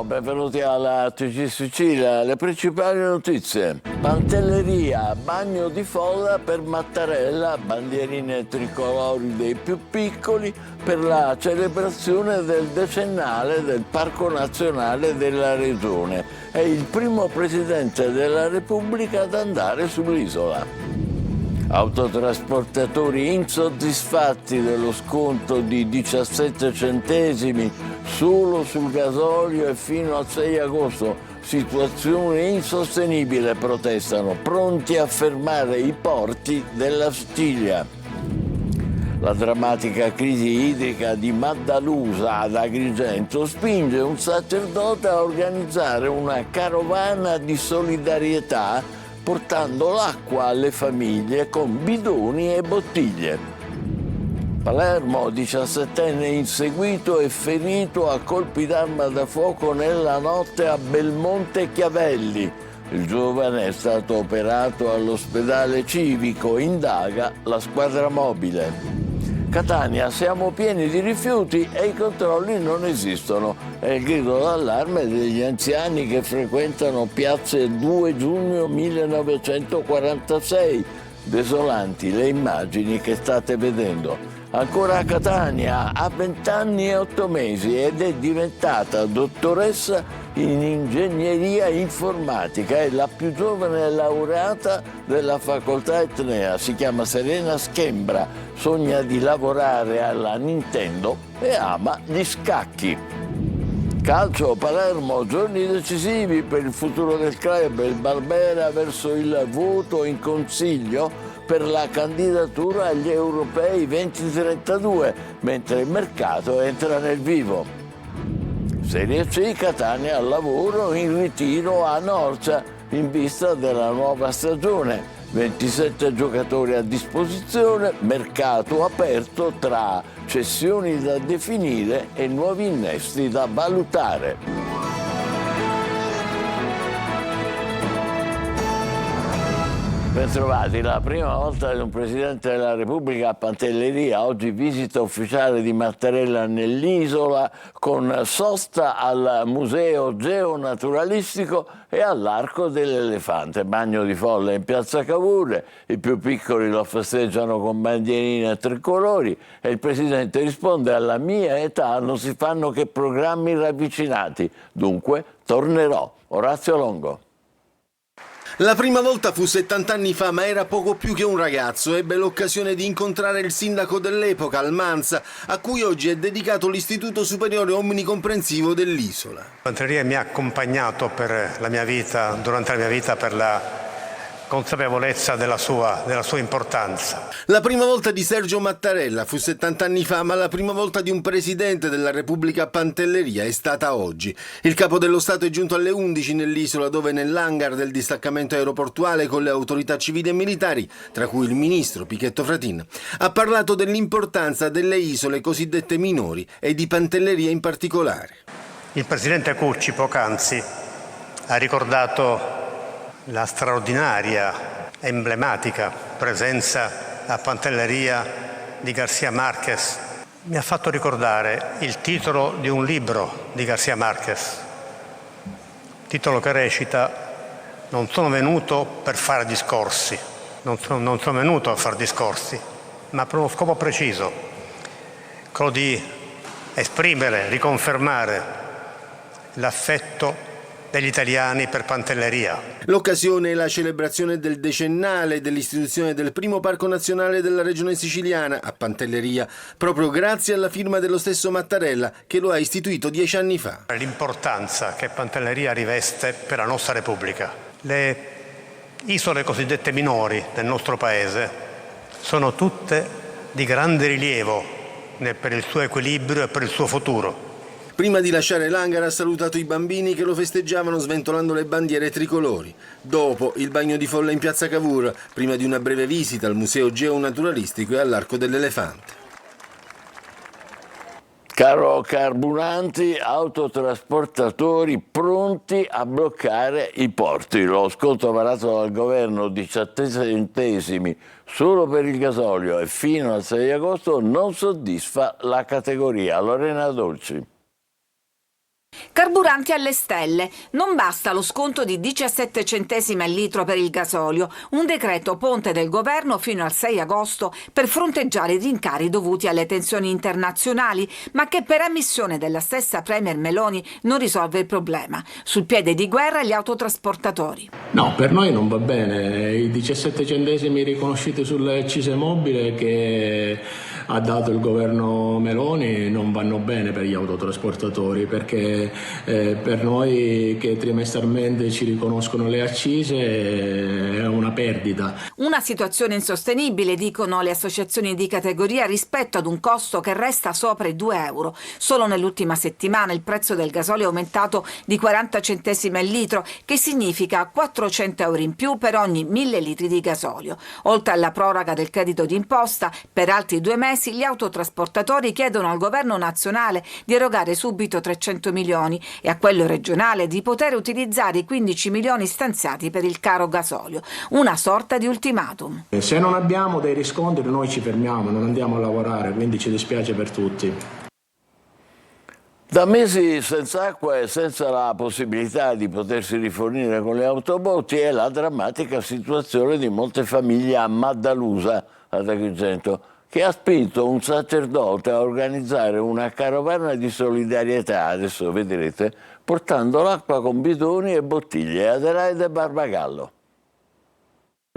benvenuti alla TG Sicilia. Le principali notizie. Pantelleria, bagno di folla per Mattarella, bandierine tricolori dei più piccoli per la celebrazione del decennale del Parco Nazionale della Regione. È il primo Presidente della Repubblica ad andare sull'isola. Autotrasportatori insoddisfatti dello sconto di 17 centesimi solo sul gasolio e fino al 6 agosto. Situazione insostenibile, protestano, pronti a fermare i porti della Sicilia. La drammatica crisi idrica di Maddalusa ad Agrigento spinge un sacerdote a organizzare una carovana di solidarietà portando l'acqua alle famiglie con bidoni e bottiglie. Palermo, 17enne inseguito e ferito a colpi d'arma da fuoco nella notte a Belmonte Chiavelli. Il giovane è stato operato all'ospedale civico, indaga la squadra mobile. Catania, siamo pieni di rifiuti e i controlli non esistono. È il grido d'allarme degli anziani che frequentano piazze 2 giugno 1946. Desolanti le immagini che state vedendo. Ancora a Catania, ha 20 anni e 8 mesi ed è diventata dottoressa in ingegneria informatica. È la più giovane laureata della facoltà etnea. Si chiama Serena Schembra, sogna di lavorare alla Nintendo e ama gli scacchi. Calcio, Palermo, giorni decisivi per il futuro del club. Il Barbera verso il voto in consiglio per la candidatura agli europei 2032, mentre il mercato entra nel vivo. Serie C, Catania al lavoro, in ritiro a Norcia in vista della nuova stagione. 27 giocatori a disposizione, mercato aperto tra cessioni da definire e nuovi innesti da valutare. Bentrovati, la prima volta di un Presidente della Repubblica a Pantelleria, oggi visita ufficiale di Mattarella nell'isola con sosta al Museo Geonaturalistico e all'Arco dell'Elefante, bagno di folla in Piazza Cavour, i più piccoli lo festeggiano con bandierine a tricolori e il Presidente risponde: alla mia età non si fanno che programmi ravvicinati, dunque tornerò. Orazio Longo. La prima volta fu 70 anni fa, ma era poco più che un ragazzo. Ebbe l'occasione di incontrare il sindaco dell'epoca, Almanza, a cui oggi è dedicato l'Istituto Superiore Omnicomprensivo dell'isola. Pantelleria mi ha accompagnato per la mia vita, durante la mia vita, per la consapevolezza della sua importanza. La prima volta di Sergio Mattarella fu 70 anni fa, ma la prima volta di un Presidente della Repubblica a Pantelleria è stata oggi. Il Capo dello Stato è giunto alle 11 nell'isola, dove nell'hangar del distaccamento aeroportuale con le autorità civili e militari, tra cui il ministro Pichetto Fratin, ha parlato dell'importanza delle isole cosiddette minori e di Pantelleria in particolare. Il Presidente Cucci poc'anzi ha ricordato la straordinaria, emblematica presenza a Pantelleria di García Márquez. Mi ha fatto ricordare il titolo di un libro di García Márquez, titolo che recita: non sono venuto per fare discorsi, non sono venuto a fare discorsi, ma per uno scopo preciso, quello di esprimere, riconfermare l'affetto degli italiani per Pantelleria. L'occasione è la celebrazione del decennale dell'istituzione del primo parco nazionale della regione siciliana a Pantelleria, proprio grazie alla firma dello stesso Mattarella, che lo ha istituito 10 anni fa. L'importanza che Pantelleria riveste per la nostra Repubblica. Le isole cosiddette minori del nostro Paese sono tutte di grande rilievo per il suo equilibrio e per il suo futuro. Prima di lasciare l'hangar ha salutato i bambini che lo festeggiavano sventolando le bandiere tricolori. Dopo il bagno di folla in Piazza Cavour, prima di una breve visita al Museo Geonaturalistico e all'Arco dell'Elefante. Caro carburanti, autotrasportatori pronti a bloccare i porti. Lo sconto varato dal governo, 17 centesimi solo per il gasolio e fino al 6 agosto, non soddisfa la categoria. Lorena Dolci. Carburanti alle stelle. Non basta lo sconto di 17 centesimi al litro per il gasolio. Un decreto ponte del governo fino al 6 agosto per fronteggiare i rincari dovuti alle tensioni internazionali, ma che per ammissione della stessa Premier Meloni non risolve il problema. Sul piede di guerra gli autotrasportatori. No, per noi non va bene. I 17 centesimi riconosciuti sulle accise mobile che ha dato il governo Meloni non vanno bene per gli autotrasportatori, perché per noi che trimestralmente ci riconoscono le accise è una perdita. Una situazione insostenibile, dicono le associazioni di categoria, rispetto ad un costo che resta sopra i 2 euro. Solo nell'ultima settimana il prezzo del gasolio è aumentato di 40 centesimi al litro, che significa 400 euro in più per ogni 1000 litri di gasolio. Oltre alla proroga del credito d'imposta, per altri 2 mesi gli autotrasportatori chiedono al governo nazionale di erogare subito 300 milioni e a quello regionale di poter utilizzare i 15 milioni stanziati per il caro gasolio. Una sorta di ultimatum. Se non abbiamo dei riscontri noi ci fermiamo, non andiamo a lavorare, quindi ci dispiace per tutti. Da mesi senza acqua e senza la possibilità di potersi rifornire con le autobotti è la drammatica situazione di molte famiglie a Maddalusa, ad Agrigento, che ha spinto un sacerdote a organizzare una carovana di solidarietà, adesso vedrete, portando l'acqua con bidoni e bottiglie. Adelaide Barbagallo.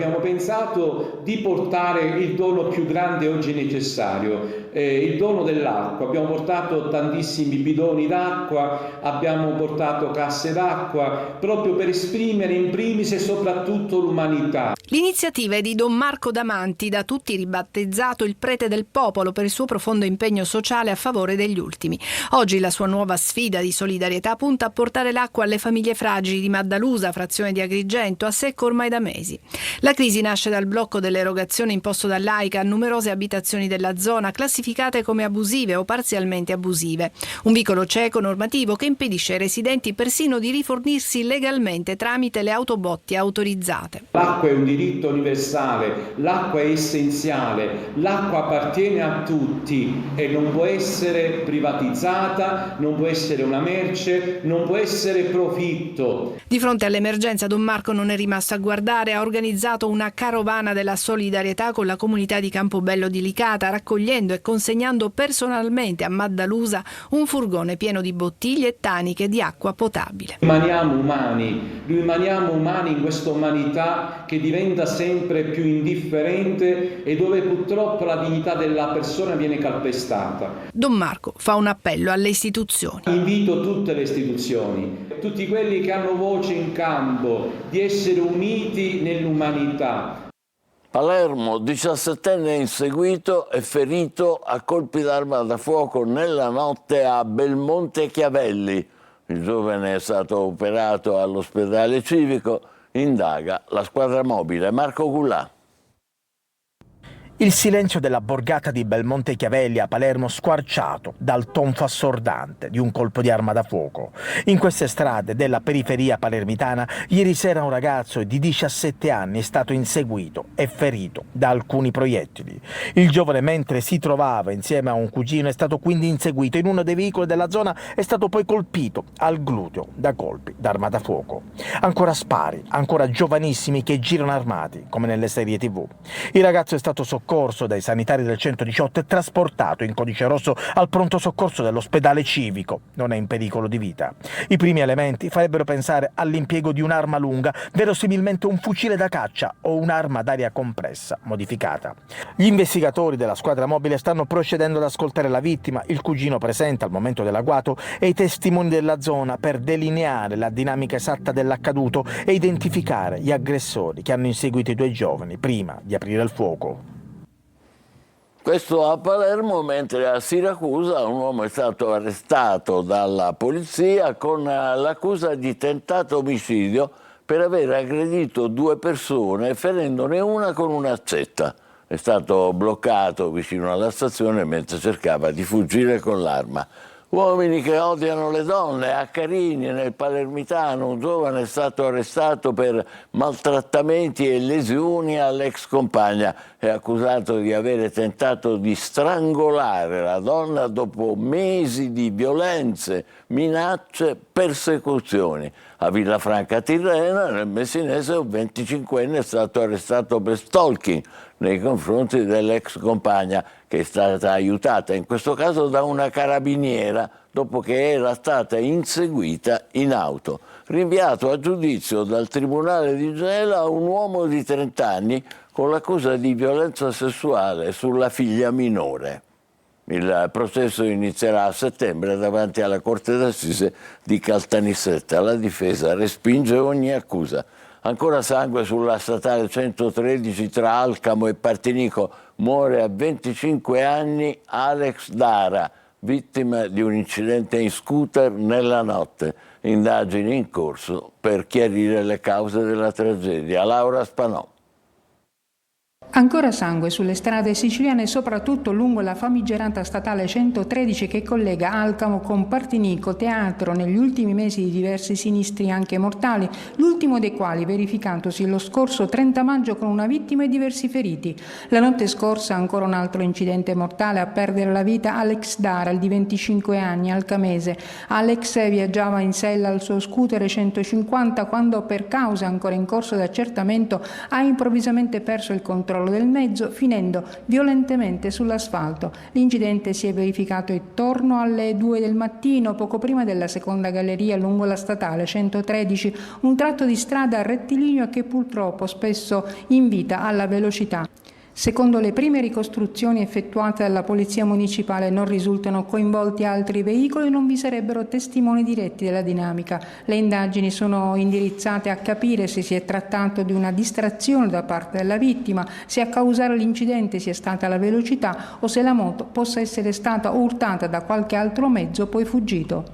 Abbiamo pensato di portare il dono più grande oggi necessario, il dono dell'acqua. Abbiamo portato tantissimi bidoni d'acqua, abbiamo portato casse d'acqua, proprio per esprimere in primis e soprattutto l'umanità. L'iniziativa è di Don Marco Damanti, da tutti ribattezzato il prete del popolo per il suo profondo impegno sociale a favore degli ultimi. Oggi la sua nuova sfida di solidarietà punta a portare l'acqua alle famiglie fragili di Maddalusa, frazione di Agrigento, a secco ormai da mesi. La crisi nasce dal blocco dell'erogazione imposto dall'AICA a numerose abitazioni della zona, classificate come abusive o parzialmente abusive. Un vicolo cieco normativo che impedisce ai residenti persino di rifornirsi legalmente tramite le autobotti autorizzate. L'acqua è un diritto universale, l'acqua è essenziale, l'acqua appartiene a tutti e non può essere privatizzata, non può essere una merce, non può essere profitto. Di fronte all'emergenza Don Marco non è rimasto a guardare, ha organizzato una carovana della solidarietà con la comunità di Campobello di Licata, raccogliendo e consegnando personalmente a Maddalusa un furgone pieno di bottiglie e taniche di acqua potabile. Rimaniamo umani in questa umanità che diventa sempre più indifferente e dove purtroppo la dignità della persona viene calpestata. Don Marco fa un appello alle istituzioni. Invito tutte le istituzioni, tutti quelli che hanno voce in campo, di essere uniti nell'umanità. Palermo, 17enne inseguito e ferito a colpi d'arma da fuoco nella notte a Belmonte Chiavelli. Il giovane è stato operato all'ospedale civico, indaga la squadra mobile. Marco Gullà. Il silenzio della borgata di Belmonte Chiavelli a Palermo squarciato dal tonfo assordante di un colpo di arma da fuoco. In queste strade della periferia palermitana ieri sera un ragazzo di 17 anni è stato inseguito e ferito da alcuni proiettili. Il giovane, mentre si trovava insieme a un cugino, è stato quindi inseguito in uno dei veicoli della zona, è stato poi colpito al gluteo da colpi d'arma da fuoco. Ancora spari, ancora giovanissimi che girano armati come nelle serie TV. Il ragazzo è stato soccorso dai sanitari del 118 e trasportato in codice rosso al pronto soccorso dell'ospedale civico. Non è in pericolo di vita. I primi elementi farebbero pensare all'impiego di un'arma lunga, verosimilmente un fucile da caccia o un'arma d'aria compressa modificata. Gli investigatori della squadra mobile stanno procedendo ad ascoltare la vittima, il cugino presente al momento dell'agguato e i testimoni della zona per delineare la dinamica esatta dell'accaduto e identificare gli aggressori che hanno inseguito i due giovani prima di aprire il fuoco. Questo a Palermo, mentre a Siracusa un uomo è stato arrestato dalla polizia con l'accusa di tentato omicidio per aver aggredito 2 persone ferendone una con un'accetta. È stato bloccato vicino alla stazione mentre cercava di fuggire con l'arma. Uomini che odiano le donne. A Carini, nel Palermitano, un giovane è stato arrestato per maltrattamenti e lesioni all'ex compagna. È accusato di avere tentato di strangolare la donna dopo mesi di violenze, minacce, persecuzioni. A Villafranca Tirrena, nel Messinese, un 25enne è stato arrestato per stalking nei confronti dell'ex compagna, che è stata aiutata in questo caso da una carabiniera dopo che era stata inseguita in auto. Rinviato a giudizio dal Tribunale di Gela un uomo di 30 anni con l'accusa di violenza sessuale sulla figlia minore. Il processo inizierà a settembre davanti alla Corte d'Assise di Caltanissetta. La difesa respinge ogni accusa. Ancora sangue sulla statale 113 tra Alcamo e Partinico. Muore a 25 anni Alex Dara, vittima di un incidente in scooter nella notte. Indagini in corso per chiarire le cause della tragedia. Laura Spanò. Ancora sangue sulle strade siciliane, soprattutto lungo la famigerata statale 113 che collega Alcamo con Partinico, teatro negli ultimi mesi di diversi sinistri anche mortali, l'ultimo dei quali verificatosi lo scorso 30 maggio con una vittima e diversi feriti. La notte scorsa ancora un altro incidente mortale, a perdere la vita Alex Dara, di 25 anni, alcamese. Alex viaggiava in sella al suo scooter 150 quando, per causa ancora in corso di accertamento, ha improvvisamente perso il controllo del mezzo, finendo violentemente sull'asfalto. L'incidente si è verificato intorno alle 2 del mattino, poco prima della seconda galleria lungo la statale 113, un tratto di strada rettilineo che purtroppo spesso invita alla velocità. Secondo le prime ricostruzioni effettuate dalla Polizia Municipale non risultano coinvolti altri veicoli e non vi sarebbero testimoni diretti della dinamica. Le indagini sono indirizzate a capire se si è trattato di una distrazione da parte della vittima, se a causare l'incidente sia stata la velocità o se la moto possa essere stata urtata da qualche altro mezzo poi fuggito.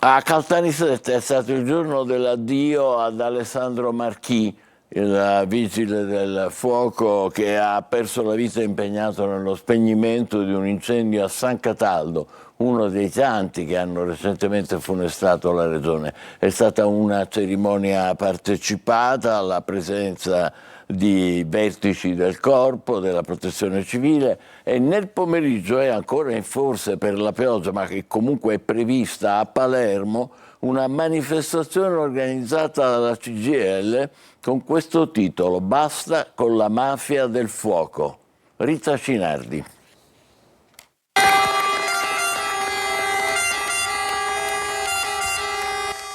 A Caltanissetta è stato il giorno dell'addio ad Alessandro Marchi, il vigile del fuoco che ha perso la vita impegnato nello spegnimento di un incendio a San Cataldo, uno dei tanti che hanno recentemente funestato la regione. È stata una cerimonia partecipata alla presenza di vertici del corpo, della protezione civile, e nel pomeriggio è ancora in forse per la pioggia, ma che comunque è prevista a Palermo, una manifestazione organizzata dalla CGIL con questo titolo: Basta con la mafia del fuoco. Rita Cinardi.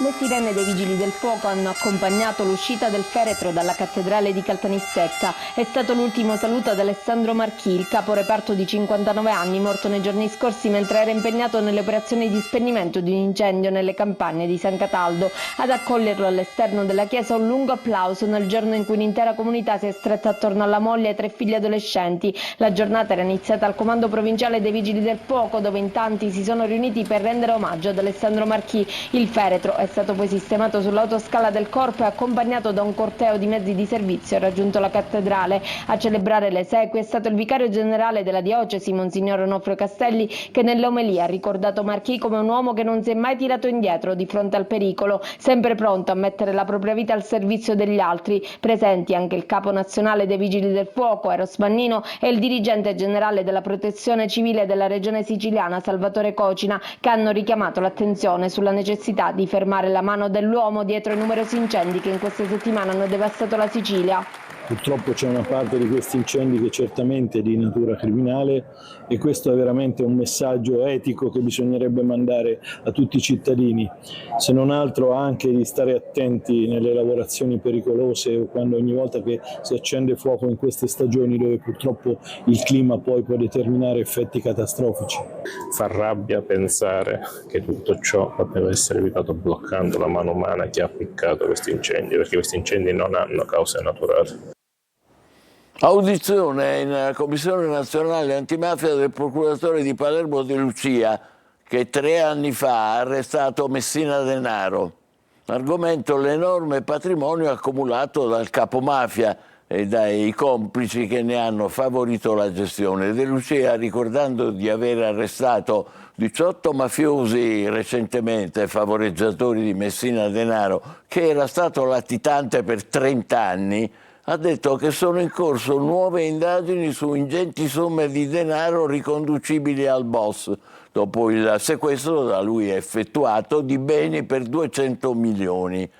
Le sirene dei Vigili del Fuoco hanno accompagnato l'uscita del feretro dalla cattedrale di Caltanissetta. È stato l'ultimo saluto ad Alessandro Marchi, il capo reparto di 59 anni, morto nei giorni scorsi mentre era impegnato nelle operazioni di spegnimento di un incendio nelle campagne di San Cataldo. Ad accoglierlo all'esterno della chiesa un lungo applauso nel giorno in cui l'intera comunità si è stretta attorno alla moglie e 3 figli adolescenti. La giornata era iniziata al comando provinciale dei Vigili del Fuoco, dove in tanti si sono riuniti per rendere omaggio ad Alessandro Marchi. Il feretro è stato poi sistemato sull'autoscala del corpo e accompagnato da un corteo di mezzi di servizio raggiunto la cattedrale. A celebrare le esequie è stato il vicario generale della diocesi, Monsignor Onofrio Castelli, che nell'omelia ha ricordato Marchi come un uomo che non si è mai tirato indietro di fronte al pericolo, sempre pronto a mettere la propria vita al servizio degli altri. Presenti anche il capo nazionale dei Vigili del Fuoco, Eros Mannino, e il dirigente generale della Protezione Civile della Regione Siciliana, Salvatore Cocina, che hanno richiamato l'attenzione sulla necessità di fermare la mano dell'uomo dietro i numerosi incendi che in queste settimane hanno devastato la Sicilia. Purtroppo c'è una parte di questi incendi che certamente è di natura criminale e questo è veramente un messaggio etico che bisognerebbe mandare a tutti i cittadini, se non altro anche di stare attenti nelle lavorazioni pericolose o quando ogni volta che si accende fuoco in queste stagioni dove purtroppo il clima poi può determinare effetti catastrofici. Fa rabbia pensare che tutto ciò poteva essere evitato bloccando la mano umana che ha appiccato questi incendi, perché questi incendi non hanno cause naturali. Audizione in Commissione Nazionale Antimafia del procuratore di Palermo De Lucia, che 3 anni fa ha arrestato Messina Denaro. Argomento: l'enorme patrimonio accumulato dal capomafia e dai complici che ne hanno favorito la gestione. De Lucia, ricordando di aver arrestato 18 mafiosi recentemente, favoreggiatori di Messina Denaro, che era stato latitante per 30 anni, ha detto che sono in corso nuove indagini su ingenti somme di denaro riconducibili al boss, dopo il sequestro da lui effettuato di beni per 200 milioni.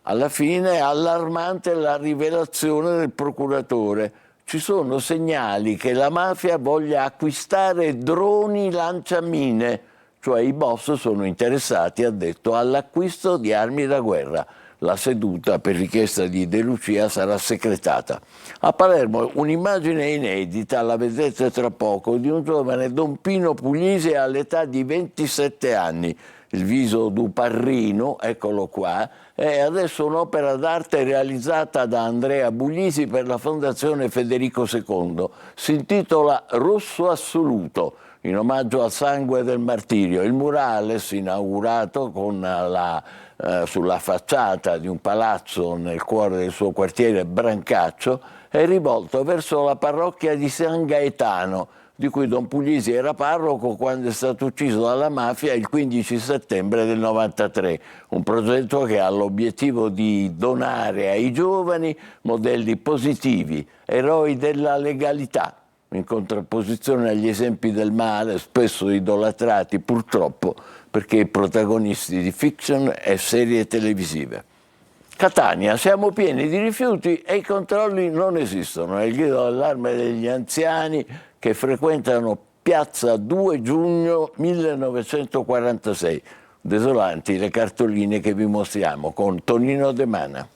Alla fine è allarmante la rivelazione del procuratore. Ci sono segnali che la mafia voglia acquistare droni lanciamine, cioè i boss sono interessati, ha detto, all'acquisto di armi da guerra. La seduta, per richiesta di De Lucia, sarà secretata. A Palermo un'immagine inedita, la vedrete tra poco, di un giovane Don Pino Puglisi all'età di 27 anni. Il viso du Parrino, eccolo qua, è adesso un'opera d'arte realizzata da Andrea Puglisi per la Fondazione Federico II. Si intitola Rosso Assoluto, in omaggio al sangue del martirio. Il murales, inaugurato sulla facciata di un palazzo nel cuore del suo quartiere Brancaccio, è rivolto verso la parrocchia di San Gaetano, di cui Don Puglisi era parroco quando è stato ucciso dalla mafia il 15 settembre del 93. Un progetto che ha l'obiettivo di donare ai giovani modelli positivi, eroi della legalità, in contrapposizione agli esempi del male, spesso idolatrati purtroppo perché protagonisti di fiction e serie televisive. Catania, siamo pieni di rifiuti e i controlli non esistono. È il grido d'allarme degli anziani che frequentano piazza 2 giugno 1946. Desolanti le cartoline che vi mostriamo con Tonino De Mana.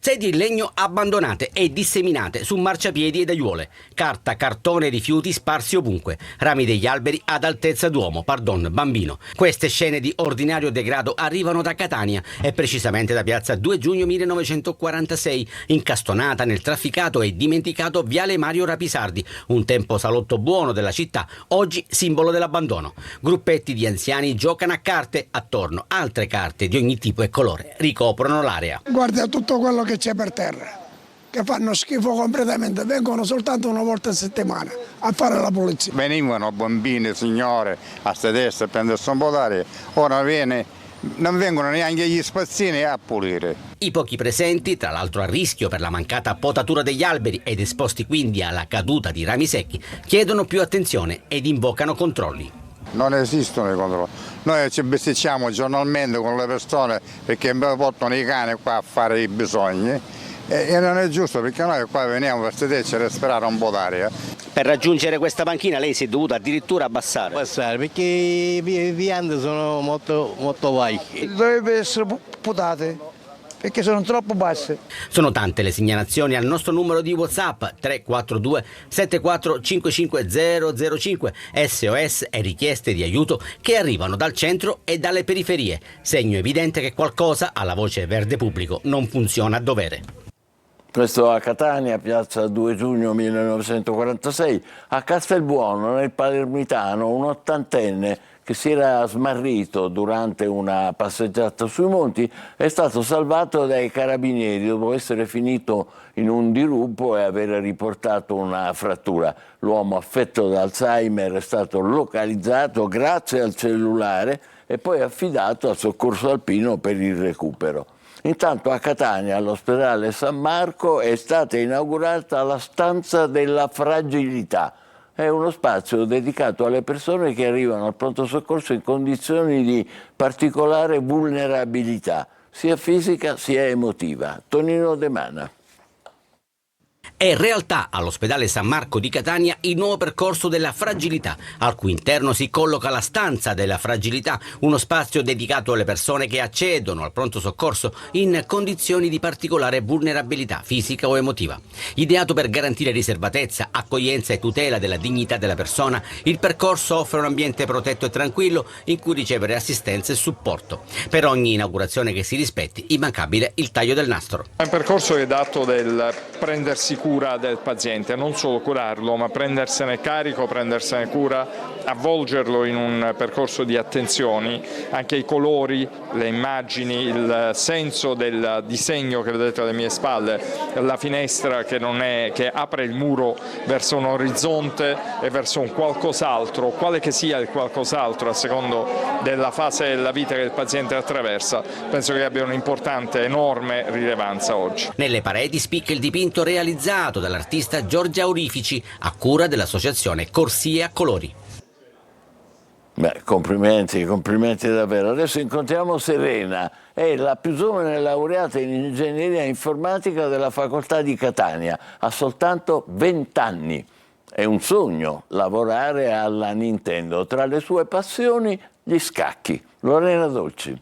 Sedie in legno abbandonate e disseminate su marciapiedi ed aiuole, carta, cartone e rifiuti sparsi ovunque, rami degli alberi ad altezza d'uomo, bambino. Queste scene di ordinario degrado arrivano da Catania e precisamente da piazza 2 giugno 1946, incastonata nel trafficato e dimenticato viale Mario Rapisardi, un tempo salotto buono della città, oggi simbolo dell'abbandono. Gruppetti di anziani giocano a carte, attorno altre carte di ogni tipo e colore ricoprono l'area. Guarda tutto quello che c'è per terra, che fanno schifo completamente, vengono soltanto una volta a settimana a fare la pulizia. Venivano bambini, signore, a sedersi a prendersi un po' d'aria, ora non vengono neanche gli spazzini a pulire. I pochi presenti, tra l'altro a rischio per la mancata potatura degli alberi ed esposti quindi alla caduta di rami secchi, chiedono più attenzione ed invocano controlli. Non esistono i controlli. Noi ci besticciamo giornalmente con le persone perché portano i cani qua a fare i bisogni e non è giusto perché noi qua veniamo per sederci e respirare un po' d'aria. Per raggiungere questa panchina lei si è dovuta addirittura abbassare. Perché i viandanti sono molto vecchi. Dovrebbe essere putate perché sono troppo basse. Sono tante le segnalazioni al nostro numero di WhatsApp 342 74 55005, SOS e richieste di aiuto che arrivano dal centro e dalle periferie, segno evidente che qualcosa alla voce verde pubblico non funziona a dovere. Questo a Catania, piazza 2 giugno 1946, a Castelbuono, nel Palermitano, un ottantenne che si era smarrito durante una passeggiata sui monti è stato salvato dai carabinieri dopo essere finito in un dirupo e aver riportato una frattura. L'uomo affetto da Alzheimer è stato localizzato grazie al cellulare e poi affidato al soccorso alpino per il recupero. Intanto a Catania, all'ospedale San Marco, è stata inaugurata la stanza della fragilità. È uno spazio dedicato alle persone che arrivano al pronto soccorso in condizioni di particolare vulnerabilità, sia fisica sia emotiva. Tonino De Mana. È realtà all'ospedale San Marco di Catania il nuovo percorso della fragilità, al cui interno si colloca la stanza della fragilità, uno spazio dedicato alle persone che accedono al pronto soccorso in condizioni di particolare vulnerabilità fisica o emotiva. Ideato per garantire riservatezza, accoglienza e tutela della dignità della persona, il percorso offre un ambiente protetto e tranquillo in cui ricevere assistenza e supporto. Per ogni inaugurazione che si rispetti, immancabile il taglio del nastro. È un percorso che è dato del prendersi cura del paziente, non solo curarlo, ma prendersene carico, prendersene cura, avvolgerlo in un percorso di attenzioni, anche i colori, le immagini, il senso del disegno che vedete alle mie spalle, la finestra che apre il muro verso un orizzonte e verso un qualcos'altro, quale che sia il qualcos'altro a secondo della fase della vita che il paziente attraversa, penso che abbia un'importante, enorme rilevanza oggi. Nelle pareti spicca il dipinto realizzato dall'artista Giorgia Aurifici a cura dell'associazione Corsie a Colori. Beh, complimenti davvero. Adesso incontriamo Serena, è la più giovane laureata in ingegneria informatica della facoltà di Catania, ha soltanto 20 anni. È un sogno lavorare alla Nintendo, tra le sue passioni gli scacchi. Lorena Dolci.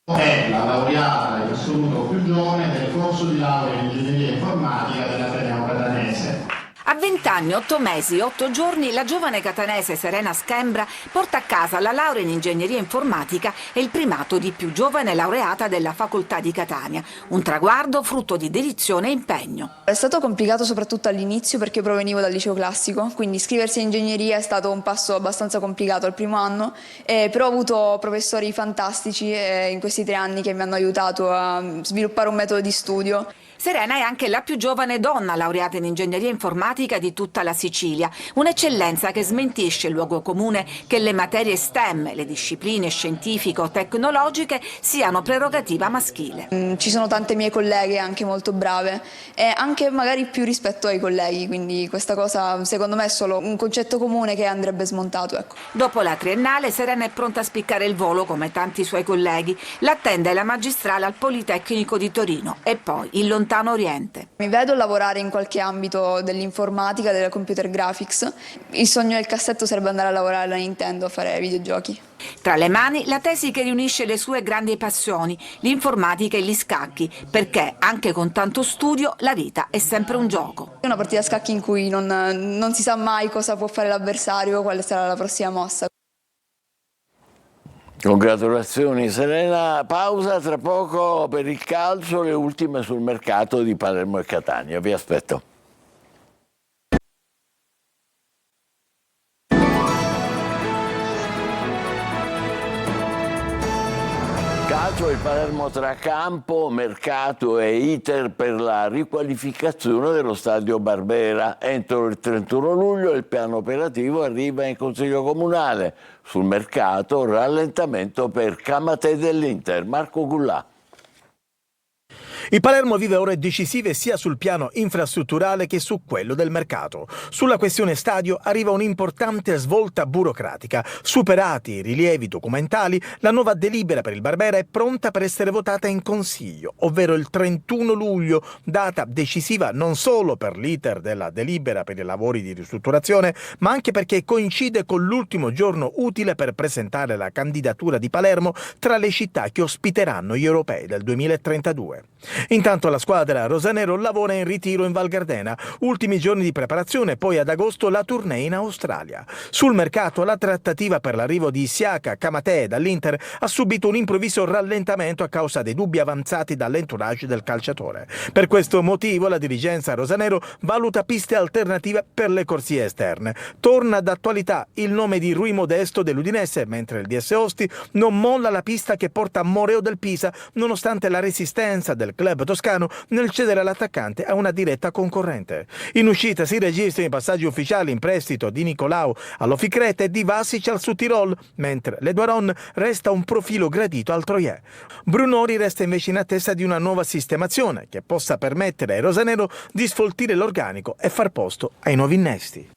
È la laureata in assoluto più giovane del corso di laurea in ingegneria informatica dell'Ateneo Catanese. A 20 anni, 8 mesi e 8 giorni, la giovane catanese Serena Schembra porta a casa la laurea in ingegneria informatica e il primato di più giovane laureata della facoltà di Catania. Un traguardo frutto di dedizione e impegno. È stato complicato soprattutto all'inizio perché provenivo dal liceo classico, quindi iscriversi a ingegneria è stato un passo abbastanza complicato al primo anno, però ho avuto professori fantastici in questi 3 anni che mi hanno aiutato a sviluppare un metodo di studio. Serena è anche la più giovane donna laureata in ingegneria informatica di tutta la Sicilia, un'eccellenza che smentisce il luogo comune che le materie STEM, le discipline scientifico-tecnologiche, siano prerogativa maschile. Ci sono tante mie colleghe anche molto brave e anche magari più rispetto ai colleghi, quindi questa cosa secondo me è solo un concetto comune che andrebbe smontato. Ecco. Dopo la triennale Serena è pronta a spiccare il volo come tanti suoi colleghi. L'attende la magistrale al Politecnico di Torino e poi il lontano Oriente. Mi vedo lavorare in qualche ambito dell'informatica, della computer graphics. Il sogno del cassetto sarebbe andare a lavorare alla Nintendo, a fare videogiochi. Tra le mani la tesi che riunisce le sue grandi passioni, l'informatica e gli scacchi, perché anche con tanto studio la vita è sempre un gioco. È una partita a scacchi in cui non si sa mai cosa può fare l'avversario, quale sarà la prossima mossa. Congratulazioni Serena, pausa tra poco per il calcio, le ultime sul mercato di Palermo e Catania, vi aspetto. Calcio, il Palermo tra campo, mercato e iter per la riqualificazione dello stadio Barbera. Entro il 31 luglio il piano operativo arriva in Consiglio Comunale. Sul mercato rallentamento per Camatè dell'Inter. Marco Gullà. Il Palermo vive ore decisive sia sul piano infrastrutturale che su quello del mercato. Sulla questione stadio arriva un'importante svolta burocratica. Superati i rilievi documentali, la nuova delibera per il Barbera è pronta per essere votata in Consiglio, ovvero il 31 luglio, data decisiva non solo per l'iter della delibera per i lavori di ristrutturazione, ma anche perché coincide con l'ultimo giorno utile per presentare la candidatura di Palermo tra le città che ospiteranno gli europei del 2032. Intanto la squadra rosanero lavora in ritiro in Val Gardena, ultimi giorni di preparazione, poi ad agosto la tournée in Australia. Sul mercato la trattativa per l'arrivo di Siaka Camatè dall'Inter ha subito un improvviso rallentamento a causa dei dubbi avanzati dall'entourage del calciatore. Per questo motivo la dirigenza rosanero valuta piste alternative per le corsie esterne. Torna d'attualità il nome di Rui Modesto dell'Udinese, mentre il DS Osti non molla la pista che porta a Moreo del Pisa, nonostante la resistenza del club toscano nel cedere l'attaccante a una diretta concorrente. In uscita si registrano i passaggi ufficiali in prestito di Nicolau all'Oficrete e di Vasic al Südtirol, mentre l'Eduaron resta un profilo gradito al Troyes. Brunori resta invece in attesa di una nuova sistemazione che possa permettere ai rosanero di sfoltire l'organico e far posto ai nuovi innesti.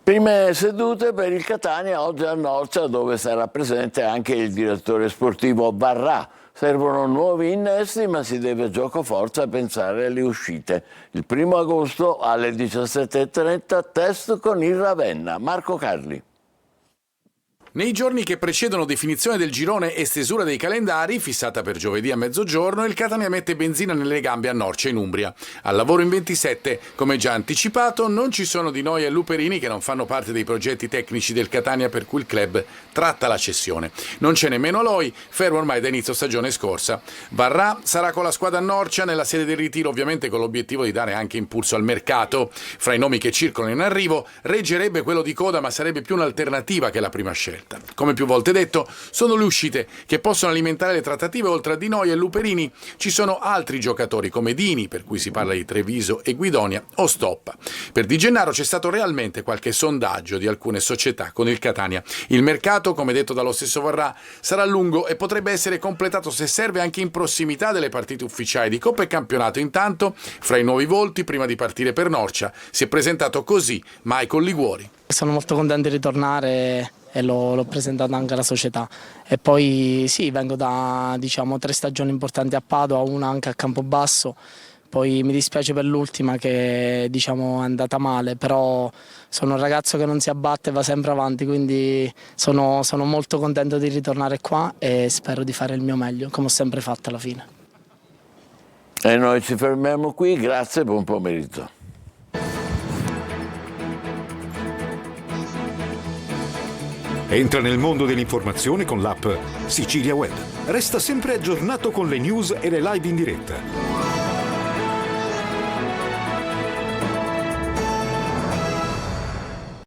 Prime sedute per il Catania oggi a Norcia, dove sarà presente anche il direttore sportivo Varrà. Servono nuovi innesti, ma si deve giocoforza pensare alle uscite. Il 1 agosto alle 17:30 test con il Ravenna. Marco Carli. Nei giorni che precedono definizione del girone e stesura dei calendari, fissata per giovedì a mezzogiorno, il Catania mette benzina nelle gambe a Norcia in Umbria. Al lavoro in 27, come già anticipato, non ci sono Di Noi e Luperini che non fanno parte dei progetti tecnici del Catania per cui il club tratta la cessione. Non c'è nemmeno Aloi, fermo ormai da inizio stagione scorsa. Varrà sarà con la squadra a Norcia nella sede del ritiro, ovviamente con l'obiettivo di dare anche impulso al mercato. Fra i nomi che circolano in arrivo, reggerebbe quello di coda, ma sarebbe più un'alternativa che la prima scelta. Come più volte detto, sono le uscite che possono alimentare le trattative. Oltre a Di Noi e Luperini ci sono altri giocatori come Dini, per cui si parla di Treviso e Guidonia, o Stoppa. Per Di Gennaro c'è stato realmente qualche sondaggio di alcune società con il Catania. Il mercato, come detto dallo stesso Varrà, sarà lungo e potrebbe essere completato se serve anche in prossimità delle partite ufficiali di Coppa e Campionato. Intanto, fra i nuovi volti, prima di partire per Norcia, si è presentato così Michael Liguori. Sono molto contento di ritornare e l'ho presentato anche alla società. E poi sì, vengo da 3 stagioni importanti a Padova, una anche a Campobasso. Poi mi dispiace per l'ultima che è andata male, però sono un ragazzo che non si abbatte e va sempre avanti, quindi sono molto contento di ritornare qua e spero di fare il mio meglio, come ho sempre fatto alla fine. E noi ci fermiamo qui, grazie e buon pomeriggio. Entra nel mondo dell'informazione con l'app Sicilia Web. Resta sempre aggiornato con le news e le live in diretta.